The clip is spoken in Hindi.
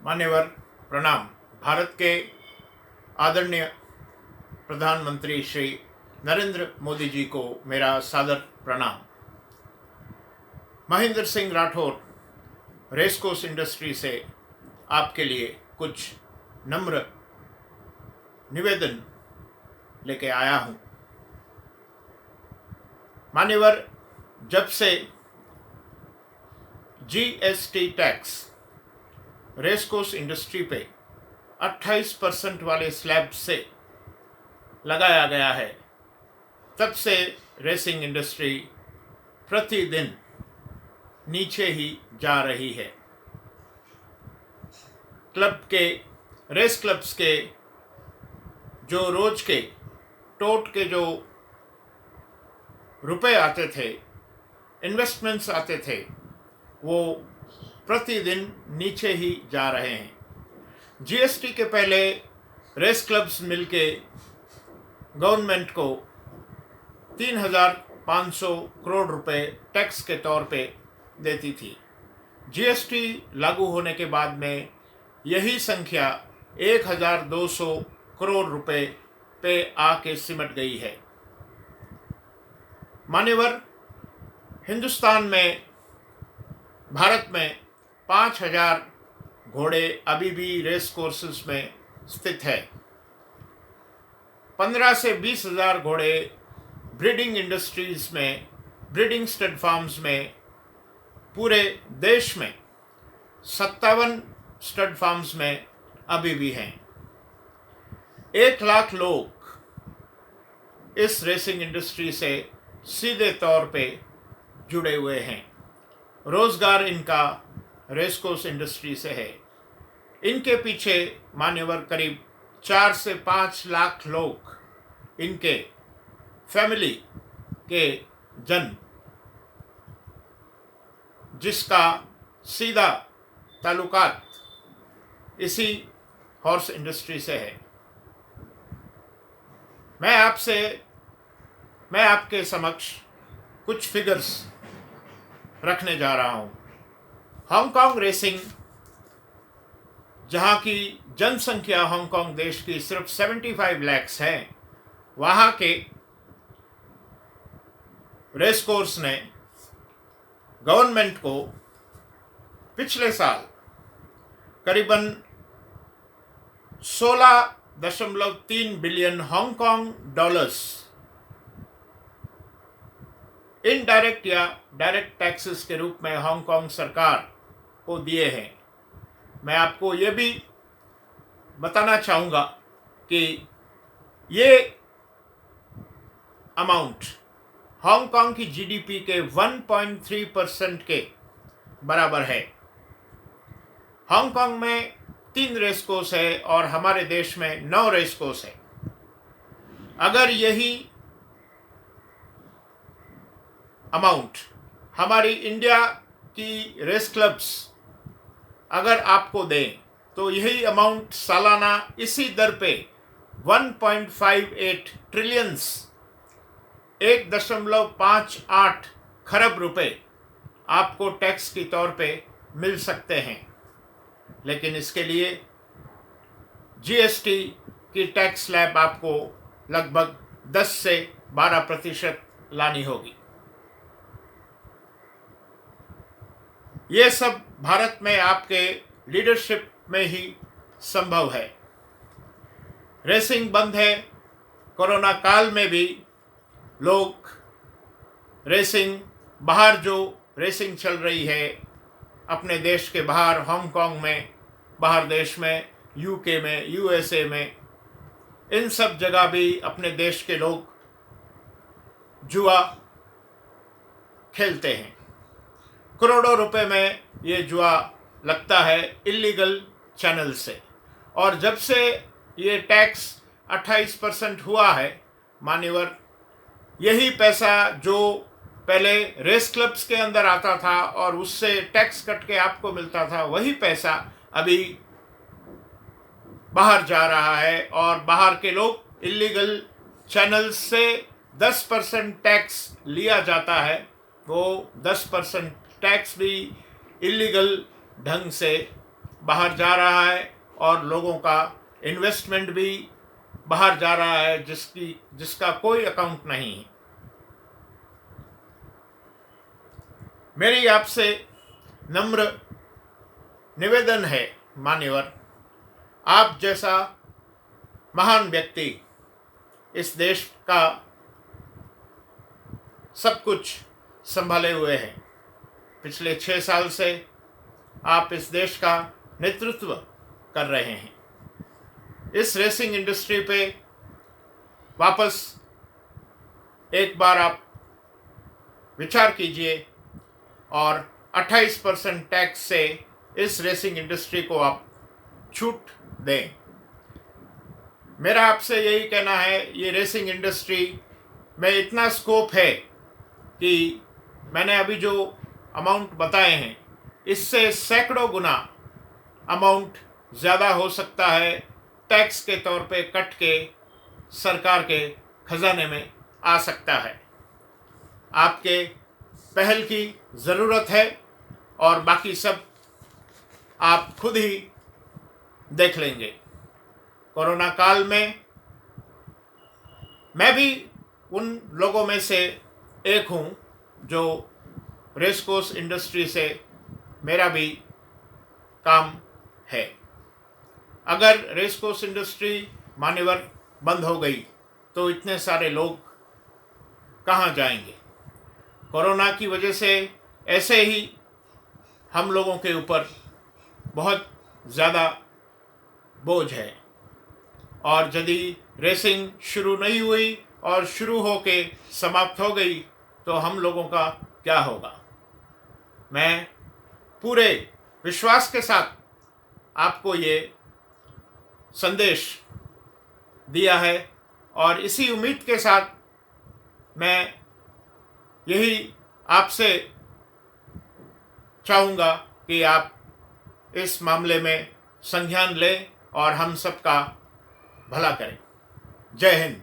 मान्यवर प्रणाम। भारत के आदरणीय प्रधानमंत्री श्री नरेंद्र मोदी जी को मेरा सादर प्रणाम। महेंद्र सिंह राठौर रेसकोर्स इंडस्ट्री से आपके लिए कुछ नम्र निवेदन लेके आया हूं। मान्यवर, जब से जीएसटी टैक्स रेसकोर्स इंडस्ट्री पे 28% वाले स्लैब से लगाया गया है, तब से रेसिंग इंडस्ट्री प्रतिदिन नीचे ही जा रही है। रेस क्लब्स के जो रोज के टोट के जो रुपए आते थे, इन्वेस्टमेंट्स आते थे, वो प्रतिदिन नीचे ही जा रहे हैं। जीएसटी के पहले रेस क्लब्स मिलके गवर्नमेंट को 3,500 करोड़ रुपए टैक्स के तौर पे देती थी। जीएसटी लागू होने के बाद में यही संख्या 1,200 करोड़ रुपए पे आके सिमट गई है। मान्यवर, हिंदुस्तान में, भारत में 5,000 घोड़े अभी भी रेस कोर्सेस में स्थित है। 15 से 20,000 घोड़े ब्रीडिंग इंडस्ट्रीज में, ब्रीडिंग स्टड फार्म्स में पूरे देश में 57 स्टड फार्म्स में अभी भी हैं। 1 लाख लोग इस रेसिंग इंडस्ट्री से सीधे तौर पे जुड़े हुए हैं। रोजगार इनका रेसकोर्स इंडस्ट्री से है। इनके पीछे मान्यवर करीब 4 से 5 लाख लोग, इनके फैमिली के जन, जिसका सीधा ताल्लुकात इसी हॉर्स इंडस्ट्री से है। मैं आपके समक्ष कुछ फिगर्स रखने जा रहा हूं। हांगकांग रेसिंग, जहां की जनसंख्या हांगकांग देश की सिर्फ 75 लाख है, वहां के रेस कोर्स ने गवर्नमेंट को पिछले साल करीबन 16.3 बिलियन हांगकांग डॉलर्स इनडायरेक्ट या डायरेक्ट टैक्सेस के रूप में हांगकांग सरकार को दिए हैं। मैं आपको ये भी बताना चाहूँगा कि ये अमाउंट हांगकांग की जीडीपी के 1.3% के बराबर है। हांगकांग में 3 रेस कोर्स है और हमारे देश में 9 रेस कोर्स है। अगर यही अमाउंट हमारी इंडिया की रेस क्लब्स अगर आपको दें, तो यही अमाउंट सालाना इसी दर पे 1.58 ट्रिलियंस 1.58 खरब रुपए आपको टैक्स के तौर पे मिल सकते हैं। लेकिन इसके लिए जीएसटी की टैक्स स्लैब आपको लगभग 10 से 12% लानी होगी। ये सब भारत में आपके लीडरशिप में ही संभव है। रेसिंग बंद है। कोरोना काल में भी लोग रेसिंग, बाहर जो रेसिंग चल रही है अपने देश के बाहर, हांगकांग में, बाहर देश में, यूके में, यूएसए में, इन सब जगह भी अपने देश के लोग जुआ खेलते हैं। करोड़ों रुपए में ये जुआ लगता है इलीगल चैनल से। और जब से ये टैक्स 28% हुआ है, मान्यवर, यही पैसा जो पहले रेस क्लब्स के अंदर आता था और उससे टैक्स कट के आपको मिलता था, वही पैसा अभी बाहर जा रहा है और बाहर के लोग इलीगल चैनल्स से 10% टैक्स लिया जाता है। वो 10% टैक्स भी इलीगल ढंग से बाहर जा रहा है और लोगों का इन्वेस्टमेंट भी बाहर जा रहा है जिसका कोई अकाउंट नहीं है। मेरी आपसे नम्र निवेदन है मान्यवर, आप जैसा महान व्यक्ति इस देश का सब कुछ संभाले हुए हैं। पिछले 6 साल से आप इस देश का नेतृत्व कर रहे हैं। इस रेसिंग इंडस्ट्री पे वापस एक बार आप विचार कीजिए और 28% टैक्स से इस रेसिंग इंडस्ट्री को आप छूट दें। मेरा आपसे यही कहना है, ये रेसिंग इंडस्ट्री में इतना स्कोप है कि मैंने अभी जो अमाउंट बताए हैं इससे सैकड़ों गुना अमाउंट ज़्यादा हो सकता है, टैक्स के तौर पे कट के सरकार के खजाने में आ सकता है। आपके पहल की ज़रूरत है और बाकी सब आप खुद ही देख लेंगे। कोरोना काल में मैं भी उन लोगों में से एक हूँ जो रेस कोर्स इंडस्ट्री से मेरा भी काम है। अगर रेस कोर्स इंडस्ट्री मान्यवर बंद हो गई तो इतने सारे लोग कहाँ जाएंगे? कोरोना की वजह से ऐसे ही हम लोगों के ऊपर बहुत ज़्यादा बोझ है, और यदि रेसिंग शुरू नहीं हुई और शुरू होके समाप्त हो गई तो हम लोगों का क्या होगा? मैं पूरे विश्वास के साथ आपको ये संदेश दिया है और इसी उम्मीद के साथ मैं यही आपसे चाहूँगा कि आप इस मामले में संज्ञान लें और हम सबका भला करें। जय हिंद।